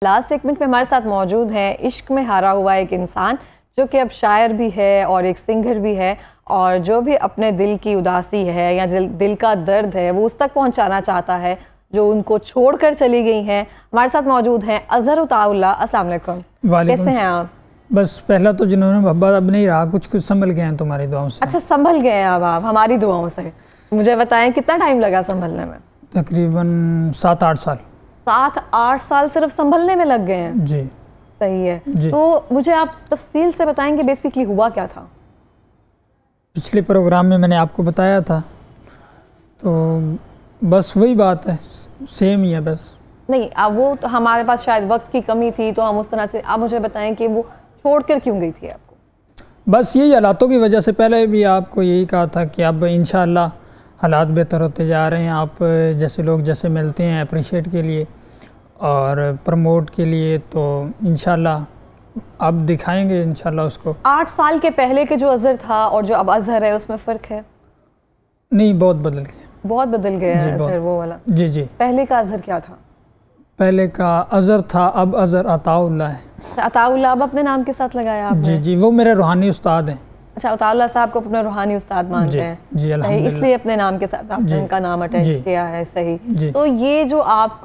Last segment में हमारे साथ मौजूद है इश्क में हारा हुआ एक इंसान जो कि अब शायर भी है और एक सिंगर भी है, और जो भी अपने दिल की उदासी है या दिल का दर्द है वो उस तक पहुंचाना चाहता है जो उनको छोड़कर चली गई हैं। हमारे साथ मौजूद हैं अजहर उताउल्लाह। अस्सलाम वालेकुम, कैसे हैं आप? बस पहला तो जिन्होंने मोहब्बत अब नहीं रहा, कुछ संभल गए हैं तुम्हारी दुआओं से। अच्छा, संभल गए हैं अब आप हमारी दुआओं से। मुझे बताएं कितना टाइम लगा संभलने में? तकरीबन 7-8 साल। 7-8 साल सिर्फ संभलने में लग गए हैं? जी सही है जी। तो मुझे आप तफसील से बताएंगे बेसिकली हुआ क्या था? पिछले प्रोग्राम में मैंने आपको बताया था, तो बस वही बात है, सेम ही है बस। नहीं, अब वो तो हमारे पास शायद वक्त की कमी थी तो हम उस तरह से। आप मुझे बताएं कि वो छोड़कर क्यों गई थी आपको? बस यही हालातों की वजह से। पहले भी आपको यही कहा था कि अब इंशाअल्लाह हालात बेहतर होते जा रहे हैं। आप जैसे लोग जैसे मिलते हैं अप्रिशिएट के लिए और प्रमोट के लिए, तो इंशाअल्लाह अब दिखाएंगे इंशाअल्लाह उसको। 8 साल के पहले के जो अजहर था और जो अब अजहर है उसमें फ़र्क है? नहीं, बहुत बदल गया। बहुत बदल गया है अजहर, वो वाला। जी जी। पहले का अजहर क्या था? पहले का अजहर था, अब अजहर अताउल्लाह है। अताउल्लाह अब अपने नाम के साथ लगाया आपने? जी जी, वो मेरे रूहानी उस्ताद हैं। अच्छा, अताउल्लाह साहब को अपना रूहानी उस्ताद मानते हैं? जी, सही, इसलिए अपने नाम के साथ आपने उनका नाम अटैच किया है। सही। तो ये जो आप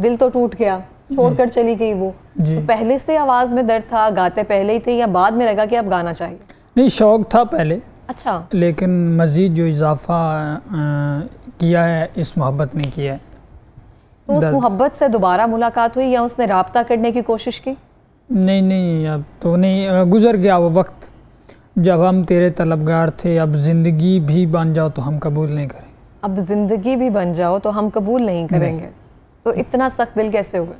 दिल तो टूट गया, छोड़कर चली गई वो, तो पहले से आवाज़ में दर्द था, गाते पहले ही थे या बाद में लगा कि अब गाना चाहिए? नहीं, शौक था पहले। अच्छा। लेकिन मज़ीद जो इजाफा किया है इस मोहब्बत ने किया है। तो उस मोहब्बत से दोबारा मुलाकात हुई या उसने राब्ता करने की कोशिश की? नहीं नहीं, अब तो नहीं, गुजर गया वो वक्त जब हम तेरे तलबगार थे। अब ज़िंदगी भी बन जाओ तो हम कबूल नहीं करेंगे। अब ज़िंदगी भी बन जाओ तो हम कबूल नहीं करेंगे। तो इतना सख्त दिल कैसे हुए?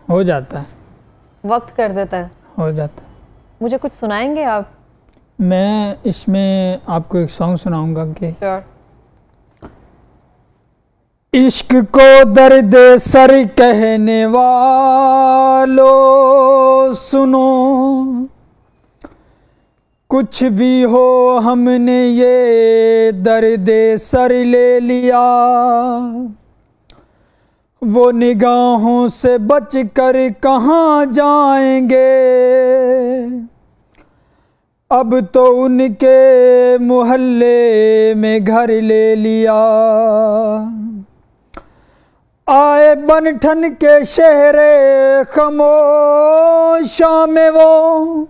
हो जाता है, वक्त कर देता है। हो जाता है। मुझे कुछ सुनाएंगे आप? मैं इसमें आपको एक सॉन्ग सुनाऊंगा कि इश्क को दर्द सर कहने वालों सुनो, कुछ भी हो हमने ये दर्द सर ले लिया। वो निगाहों से बच कर कहाँ जाएंगे, अब तो उनके मोहल्ले में घर ले लिया। आए बनठन के शहरे खामोशा में वो,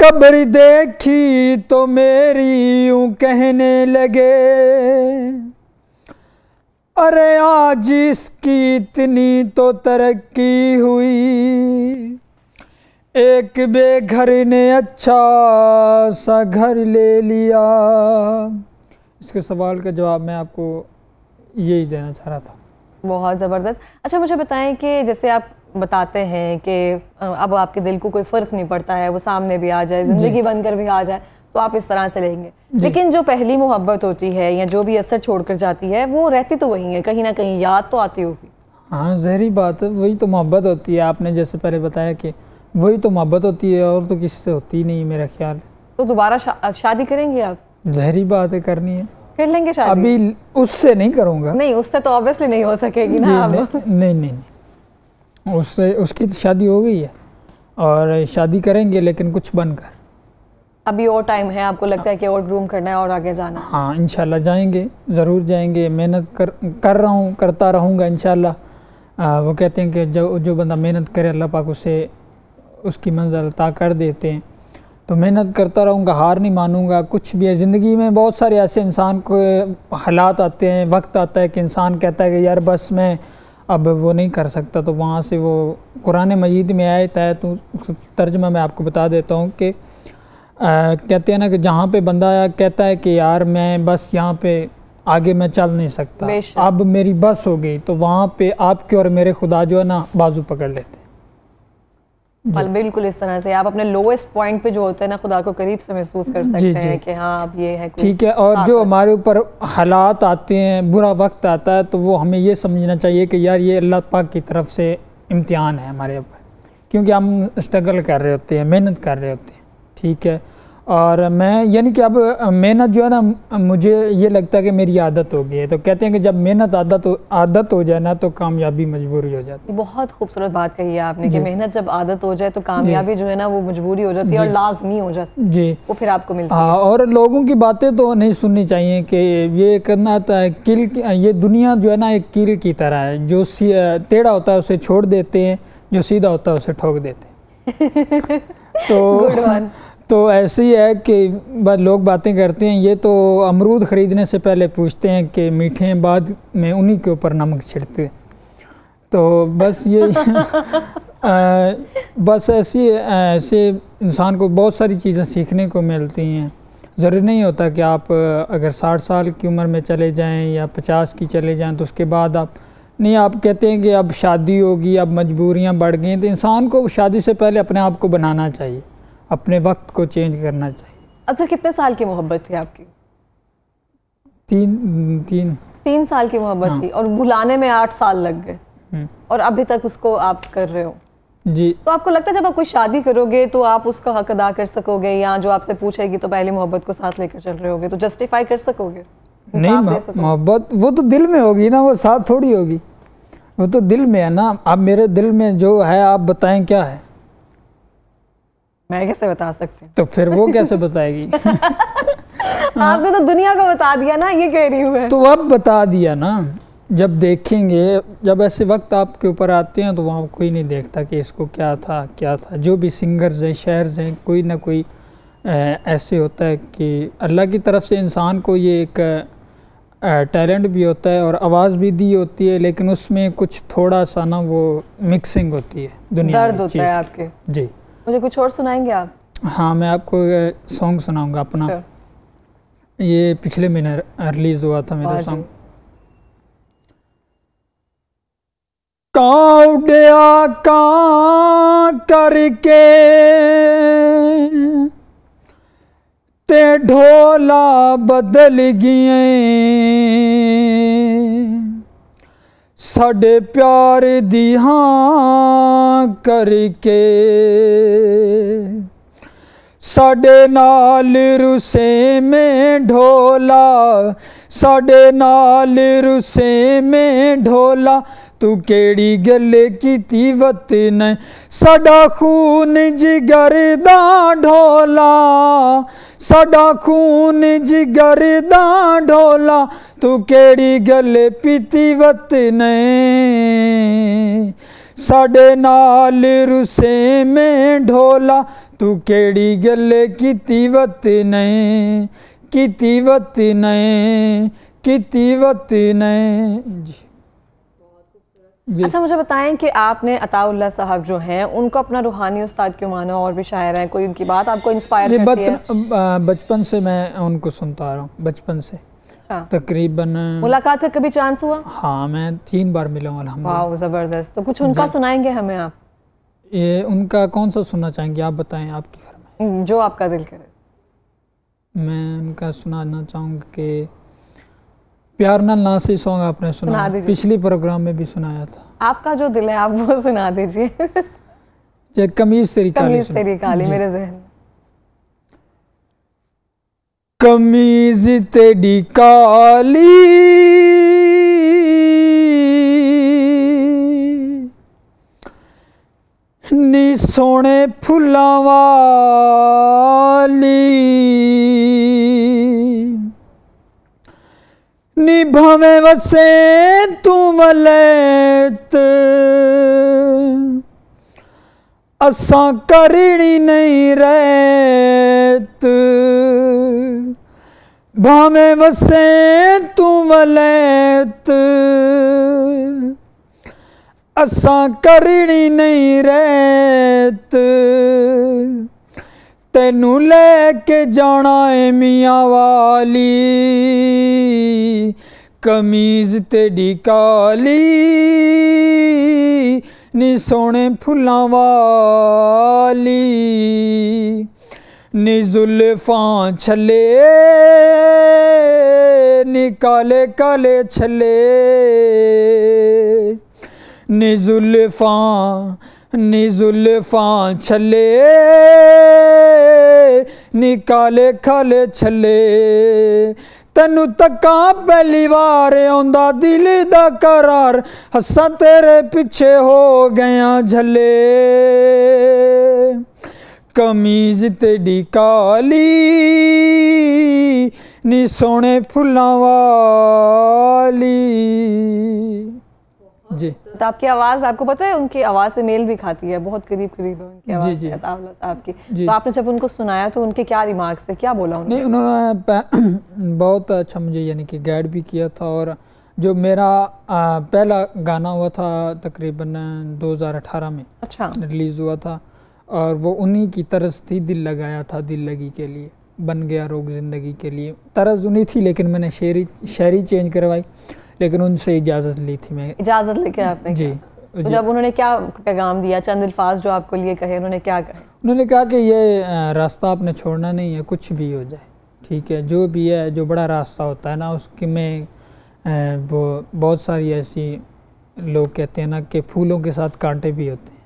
कब्र देखी तो मेरी यूं कहने लगे, अरे आज इसकी इतनी तो तरक्की हुई, एक बेघर ने अच्छा सा घर ले लिया। इसके सवाल का जवाब मैं आपको यही देना चाह रहा था। बहुत ज़बरदस्त। अच्छा, मुझे बताएं कि जैसे आप बताते हैं कि अब आपके दिल को कोई फ़र्क नहीं पड़ता है, वो सामने भी आ जाए, ज़िंदगी बनकर भी आ जाए तो आप इस तरह से लेंगे, लेकिन जो पहली मोहब्बत होती है या जो भी असर छोड़कर जाती है वो रहती तो वही है, कहीं ना कहीं याद तो आती होगी। हाँ, ज़हरी बात है, वही तो मोहब्बत होती है। आपने जैसे पहले बताया कि वही तो मोहब्बत होती है, और तो किसी से होती ही नहीं मेरा ख्याल। तो दोबारा शादी करेंगे आप? ज़हरी बात है, करनी है, कर लेंगे शादी। अभी उससे नहीं करूँगा। नहीं, उससे तो ऑब्वियसली नहीं हो सकेगी ना। नहीं, उससे उसकी तो शादी हो गई है और शादी करेंगे, लेकिन कुछ बनकर। अभी और टाइम है? आपको लगता है कि और ग्रूम करना है और आगे जाना है? हाँ, इंशाल्लाह जाएंगे, ज़रूर जाएंगे। मेहनत कर रहा हूँ, करता रहूँगा इंशाल्लाह। वो कहते हैं कि जो बंदा मेहनत करे अल्लाह पाक उसे उसकी मंजिल अता कर देते हैं। तो मेहनत करता रहूँगा, हार नहीं मानूँगा। कुछ भी है ज़िंदगी में, बहुत सारे ऐसे इंसान को हालात आते हैं, वक्त आता है कि इंसान कहता है कि यार बस मैं अब वो नहीं कर सकता। तो वहाँ से वो कुरान मजीद में आयत है, तो उसका तर्जमा मैं आपको बता देता हूँ कि कहते हैं ना कि जहाँ पे बंदा कहता है कि यार मैं बस यहाँ पे आगे मैं चल नहीं सकता, अब मेरी बस हो गई, तो वहाँ पे आपके और मेरे खुदा जो है ना बाजू पकड़ लेते हैं। बिल्कुल इस तरह से आप अपने लोएस्ट पॉइंट पे जो होते हैं ना खुदा को करीब से महसूस कर सकते हैं कि हाँ अब ये है, ठीक है। और जो हमारे ऊपर हालात आते हैं, बुरा वक्त आता है, तो वो हमें ये समझना चाहिए कि यार ये अल्लाह पाक की तरफ से इम्तिहान है हमारे ऊपर, क्योंकि हम स्ट्रगल कर रहे होते हैं, मेहनत कर रहे होते हैं, ठीक है। और मैं यानी कि अब मेहनत जो है ना, मुझे ये लगता है कि मेरी आदत हो गई है। तो कहते हैं कि जब मेहनत आदत हो जाए ना तो कामयाबी मजबूरी हो जाती है। बहुत खूबसूरत बात कही है आपने कि मेहनत जब आदत हो जाए तो कामयाबी जो है ना वो मजबूरी हो जाती है और लाजमी हो जाती है जी, वो फिर आपको मिलती है। हाँ, और लोगों की बातें तो नहीं सुननी चाहिए कि ये करना था कील, ये दुनिया जो है ना एक कील की तरह है, जो टेढ़ा होता है उसे छोड़ देते हैं, जो सीधा होता है उसे ठोक देते हैं। तो ऐसे ही है कि बस लोग बातें करते हैं, ये तो अमरूद ख़रीदने से पहले पूछते हैं कि मीठे हैं, बाद में उन्हीं के ऊपर नमक छिड़कते। तो बस ये बस ऐसे इंसान को बहुत सारी चीज़ें सीखने को मिलती हैं। ज़रूरी नहीं होता कि आप अगर 60 साल की उम्र में चले जाएं या 50 की चले जाएं तो उसके बाद आप नहीं, आप कहते हैं कि अब शादी होगी, अब मजबूरियां बढ़ गई। तो इंसान को शादी से पहले अपने आप को बनाना चाहिए, अपने वक्त को चेंज करना चाहिए। अच्छा, कितने साल की मोहब्बत थी आपकी? तीन साल की मोहब्बत हाँ। थी और बुलाने में 8 साल लग गए और अभी तक उसको आप कर रहे हो जी। तो आपको लगता है जब आप कोई शादी करोगे तो आप उसका हक अदा कर सकोगे, या जो आपसे पूछेगी तो पहली मोहब्बत को साथ लेकर चल रहे होगे तो जस्टिफाई कर सकोगे? नहीं, मोहब्बत वो तो दिल में होगी ना, वो साथ थोड़ी होगी, वो तो दिल में है ना। अब मेरे दिल में जो है आप बताएं क्या है? मैं कैसे बता सकती हूँ? तो फिर वो कैसे बताएगी? आपने तो दुनिया को बता दिया ना, ये कह रही हूँ मैं। तो अब बता दिया ना, जब देखेंगे, जब ऐसे वक्त आपके ऊपर आते हैं तो वहाँ कोई नहीं देखता कि इसको क्या था क्या था। जो भी सिंगर्स हैं, शायर्स हैं, कोई ना कोई ऐसे होता है कि अल्लाह की तरफ से इंसान को ये एक टैलेंट भी होता है और आवाज़ भी दी होती है, लेकिन उसमें कुछ थोड़ा सा ना वो मिक्सिंग होती है, दुनिया दर्द होता है आपके। जी। मुझे कुछ और सुनाएंगे आप? हाँ, मैं आपको सॉन्ग सुनाऊंगा अपना। ये पिछले महीने रिलीज़ हुआ था मेरा सॉन्ग। काउडिया का करके ते ढोला बदल गए, साडे प्यार दी हां करके, साडे नाल रुसे में ढोला, साडे नाल रुसे में ढोला, तू केड़ी गल कीती वतन, साडा खून जिगर दा ढोला, साडा खून जिगर दा ढोला, तू केड़ी गल पीती वतन, साडे नाल रुसे में ढोला, तू केड़ी गल कीती वतन, कीती वतन, कीती वतन। जी। अच्छा, मुझे बताएं कि आपने अताउल्लाह साहब जो हैं उनको अपना रूहानी उस्ताद क्यों माना, और भी शायर हैं, कोई उनकी बात आपको इंस्पायर करती है? बचपन से मैं उनको सुनता आ रहा हूँ, बचपन से। अच्छा। तकरीबन मुलाकात का कभी चांस हुआ? हाँ, मैं 3 बार मिला हूँ अल्हम्दुलिल्लाह। वाह, ज़बरदस्त। तो कुछ उनका सुनाएंगे हमें आप? ये उनका कौन सा सुनना चाहेंगे, आप बताएं, आपकी फरमाइश। जो आपका दिल करे। मैं उनका सुनाना चाहूँगा कि प्यार नाल नासी सॉन्ग आपने सुना, पिछली प्रोग्राम में भी सुनाया था। आपका जो दिल है आप वो सुना दीजिए। कमीज तेरी काली, कमीज तेरी काली मेरे ज़हन में। कमीज तेरी काली नी सोने फुल्लां वाली, नी भावें वसे तू वलैत, असां करनी नहीं रहत, भावें वसे तू वलैत, असां करनी नहीं रहत, तेनू लेके जाना है मियाँ वाली, कमीज तेरी काली नी सोने फुल्लां वाली, नी जुल्फां छले नी काले काले छले, नी जुल्फां नी जुल्फां छले नी काले खाले छले तैनू तक्का पहली बार आंदा दिल दा करार हस्सा तेरे पीछे हो गया झले कमीज तेरी काली नी सोने फुल्लां वाली। जी तो आपकी आवाज़, आपको पता है उनकी आवाज़ से मेल भी खाती है, बहुत करीब करीब है उनकी आवाज़ से अताउल्लाह साहब की। तो आपने जब उनको सुनाया तो उनके क्या रिमार्क्स थे, क्या बोला उन्होंने? नहीं, उन्होंने बहुत अच्छा मुझे यानी कि गाइड भी किया था। और जो मेरा पहला गाना हुआ था तकरीबन 2018 में अच्छा रिलीज़ हुआ था, और वो उन्हीं की तरस थी, दिल लगाया था दिल लगी के लिए, बन गया रोग ज़िंदगी के लिए, तरस उन्हीं थी, लेकिन मैंने शायरी चेंज करवाई, लेकिन उनसे इजाज़त ली थी मैं। इजाज़त लेके आपने? जी। तो जब उन्होंने क्या पैगाम दिया, चंद अल्फाज जो आपको लिए कहे, उन्होंने क्या कहा? उन्होंने कहा कि ये रास्ता आपने छोड़ना नहीं है, कुछ भी हो जाए, ठीक है, जो भी है, जो बड़ा रास्ता होता है ना, उसके में वो बहुत सारी ऐसी लोग कहते हैं ना कि फूलों के साथ कांटे भी होते हैं,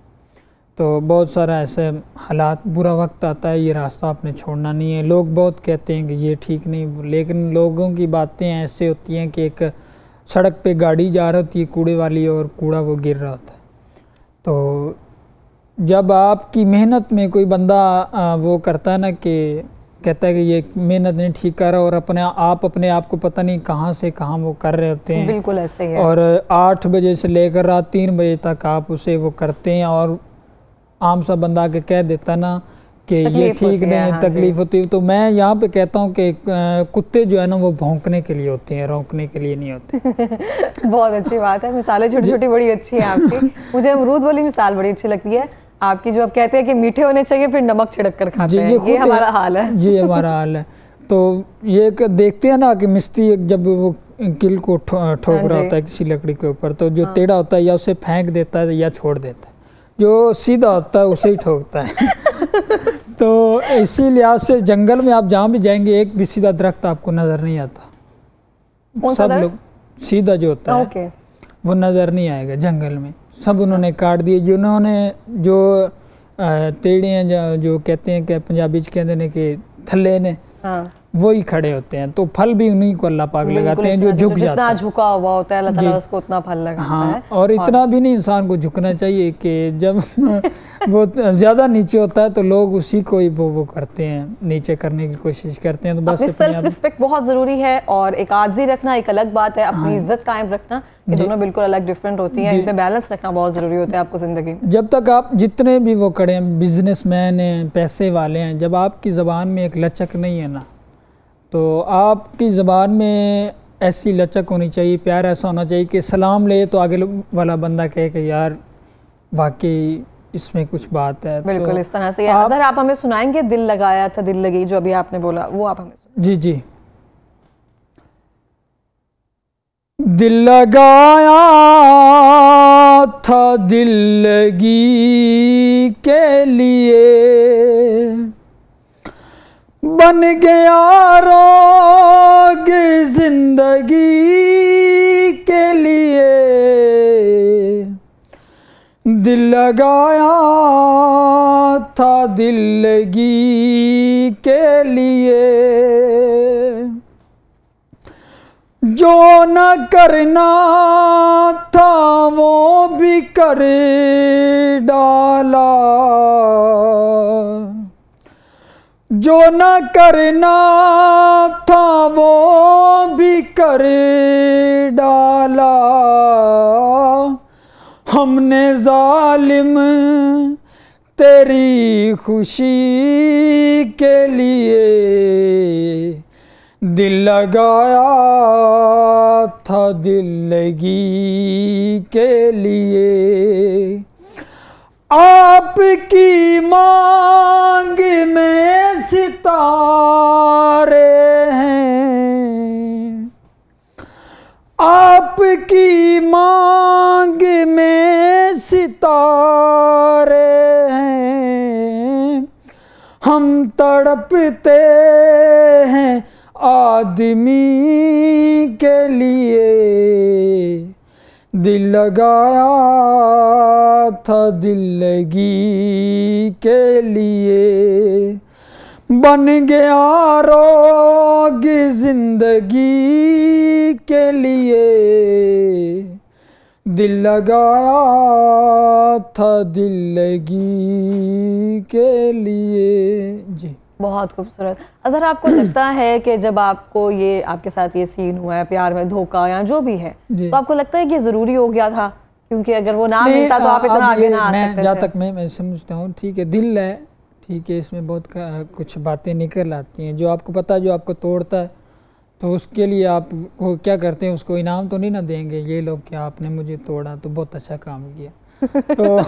तो बहुत सारा ऐसे हालात, बुरा वक्त आता है, ये रास्ता आपने छोड़ना नहीं है। लोग बहुत कहते हैं कि ये ठीक नहीं, लेकिन लोगों की बातें ऐसे होती हैं कि एक सड़क पे गाड़ी जा रही होती है कूड़े वाली, और कूड़ा वो गिर रहा होता है, तो जब आपकी मेहनत में कोई बंदा वो करता है ना कि कहता है कि ये मेहनत नहीं ठीक कर रहा, और अपने आप को पता नहीं कहाँ से कहाँ वो कर रहे होते हैं, बिल्कुल ऐसे ही है। और 8 बजे से लेकर रात 3 बजे तक आप उसे वो करते हैं, और आम सा बंदा के कह देता ना कि ये ठीक नहीं, तकलीफ होती है। तो मैं यहाँ पे कहता हूँ कि कुत्ते जो है ना वो भौंकने के लिए होते हैं, रोकने के लिए नहीं होते। बहुत अच्छी बात है, मिसालें छोटी छोटी बड़ी अच्छी है आपकी। मुझे अमरूद वाली मिसाल बड़ी अच्छी लगती है आपकी, जो आप कहते हैं कि मीठे होने चाहिए फिर नमक छिड़क कर खाते हैं, ये हमारा हाल है। जी हमारा हाल है। तो ये देखते हैं ना कि मिस्त्री जब वो किल को ठोक रहा होता है किसी लकड़ी के ऊपर, तो जो टेढ़ा होता है या उसे फेंक देता है या छोड़ देता है, जो सीधा होता है उसे ही ठोकता है। तो इसी लिहाज से जंगल में आप जहाँ भी जाएंगे एक भी सीधा दरख्त आपको नज़र नहीं आता। सब लोग सीधा जो होता है वो नज़र नहीं आएगा जंगल में, सब उन्होंने काट दिए। जिन्होंने जो टेढ़े हैं, जो कहते हैं कि पंजाबी च कहते हैं कि थल्ले ने, वही खड़े होते हैं, तो फल भी उन्हीं को अल्लाह पाक लगाते हैं जो झुक जाता है। जितना झुका हुआ होता है अल्लाह ताला उसको उतना फल लगाता है। हाँ, और इतना भी नहीं इंसान को झुकना चाहिए कि जब वो ज़्यादा नीचे होता है तो लोग उसी को ही वो करते हैं, नीचे करने की कोशिश करते हैं। तो बस सेल्फ रिस्पेक्ट बहुत ज़रूरी है, और एक आज़ी रखना एक अलग बात है, अपनी इज्जत कायम रखना, ये दोनों बिल्कुल अलग डिफरेंट होती हैं, इनमें बैलेंस रखना बहुत ज़रूरी होता है आपको ज़िंदगी में। जब तक आप जितने भी वो खड़े हैं, बिजनेसमैन हैं, पैसे वाले हैं, जब आपकी ज़बान में एक लचक नहीं है ना, तो आपकी ज़बान में ऐसी लचक होनी चाहिए, प्यार ऐसा होना चाहिए कि सलाम ले तो आगे वाला बंदा कहे कि यार वाकई इसमें कुछ बात है। बिल्कुल तो इस तरह से अगर आप हमें सुनाएंगे दिल लगाया था दिल लगी, जो अभी आपने बोला वो आप हमें जी जी। दिल लगाया था दिल लगी के लिए, बन गया रोग जिंदगी के लिए, दिल लगाया था दिल लगी के लिए, जो न करना था वो भी कर डाला, जो न करना था वो भी कर डाला, हमने जालिम तेरी खुशी के लिए दिल लगाया था दिल लगी के लिए। आपकी मांग में सितारे हैं, आपकी मांग में सितारे हैं, हम तड़पते हैं आदमी के लिए दिल लगाया था दिल लगी के लिए, बन गया रोग जिंदगी के लिए, दिल लगाया था दिल लगी के लिए। जी बहुत खूबसूरत। अज़हर, आपको लगता है कि जब आपको ये आपके साथ ये सीन हुआ है, प्यार में धोखा या जो भी है, तो आपको लगता है कि ज़रूरी हो गया था? क्योंकि अगर वो ना मिलता तो आप इतना आगे ना आ सकते थे। जहाँ तक मैं समझता हूँ, ठीक है, दिल है, ठीक है, इसमें बहुत कुछ बातें निकल आती हैं। जो आपको पता है, जो आपको तोड़ता है, तो उसके लिए आप वो क्या करते हैं, उसको इनाम तो नहीं ना देंगे ये लोग कि आपने मुझे तोड़ा तो बहुत अच्छा काम किया। तो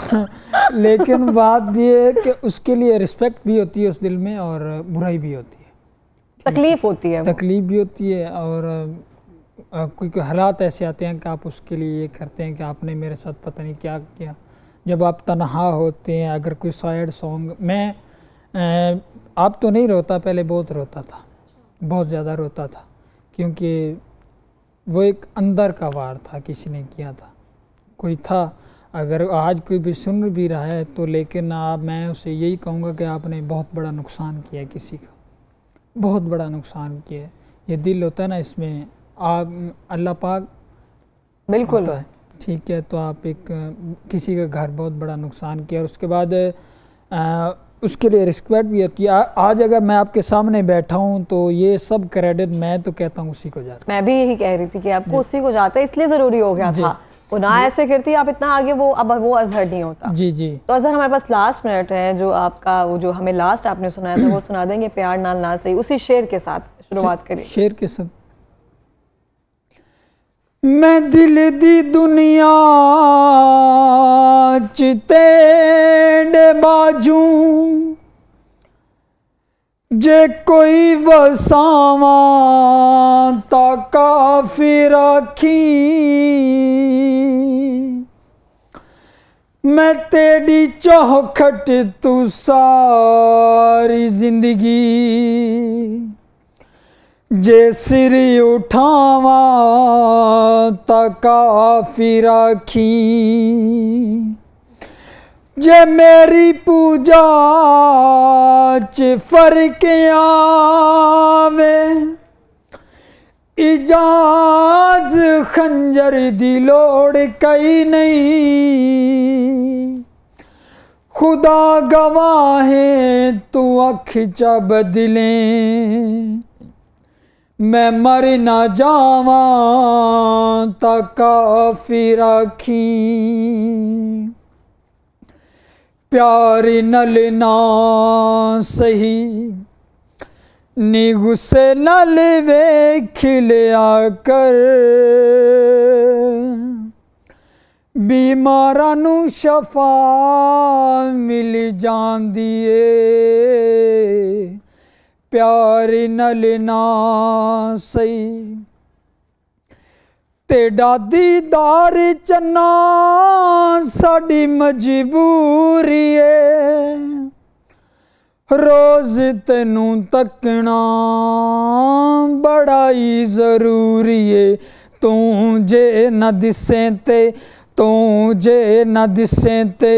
लेकिन बात ये है कि उसके लिए रिस्पेक्ट भी होती है उस दिल में, और बुराई भी होती है, तकलीफ होती है, तकलीफ भी होती है, और कोई हालात ऐसे आते हैं कि आप उसके लिए ये करते हैं कि आपने मेरे साथ पता नहीं क्या किया। जब आप तन्हा होते हैं, अगर कोई सैड सॉन्ग, मैं आप तो नहीं रोता, पहले बहुत रोता था, बहुत ज़्यादा रोता था, क्योंकि वो एक अंदर का वार था, किसी ने किया था, कोई था। अगर आज कोई भी सुन भी रहा है तो, लेकिन मैं उसे यही कहूँगा कि आपने बहुत बड़ा नुकसान किया, किसी का बहुत बड़ा नुकसान किया। ये दिल होता है ना, इसमें आप अल्लाह पाक बिल्कुल होता है, ठीक है, तो आप एक किसी का घर बहुत बड़ा नुकसान किया, और उसके बाद उसके लिए रिस्पेक्ट भी होती है। आज अगर मैं आपके सामने बैठा हूँ तो ये सब क्रेडिट मैं तो कहता हूँ उसी को जाता है। मैं भी यही कह रही थी कि आपको उसी को जाता है, इसलिए ज़रूरी हो गया था। वो ना ऐसे करती आप इतना आगे, वो अब वो अज़हर नहीं होता। जी जी। तो अज़हर, हमारे पास लास्ट मिनट है, जो आपका वो जो हमें लास्ट आपने सुनाया था वो सुना देंगे, प्यार नाल ना सही, उसी शेर के साथ शुरुआत करिए। शेर के साथ। मैं दिल दी दुनिया च तेरे बाजू, जे कोई वसावा ता काफी राखी, मैं तेरी चौखट तू सारी जिंदगी, जे सिर उठावा ता काफी राखी, जे मेरी पूजा च फर्क आवे, इजाज खंजर दी लोड़ कई नहीं, खुदा गवाह है तू अख चा बदले, मैं मर ना जावा ता काफी राखी, प्यार नल ना सही नी गुस्से नल वेख लिया कर, बीमारां नू शफा मिल जांदी ए, प्यार नल ना सही, तेरा दीदार चन्ना साड़ी मजबूरी है, रोज तेनू तकना बड़ा ही जरूरी है, तू जे न दिसे ते, तू जे न दिसे ते,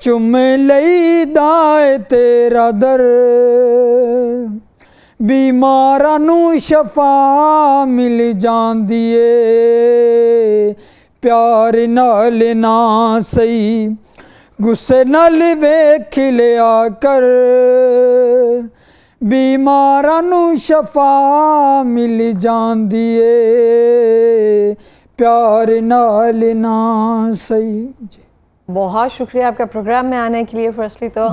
चुम लई दाए तेरा दर, बीमारां नू शफा मिल जांदी ए, प्यार नाल ना सही गुस्से नाल वेख लिया कर, बीमारां नू शफा मिल जांदी ए, प्यार नाल ना सही। बहुत शुक्रिया आपका प्रोग्राम में आने के लिए फर्स्टली तो।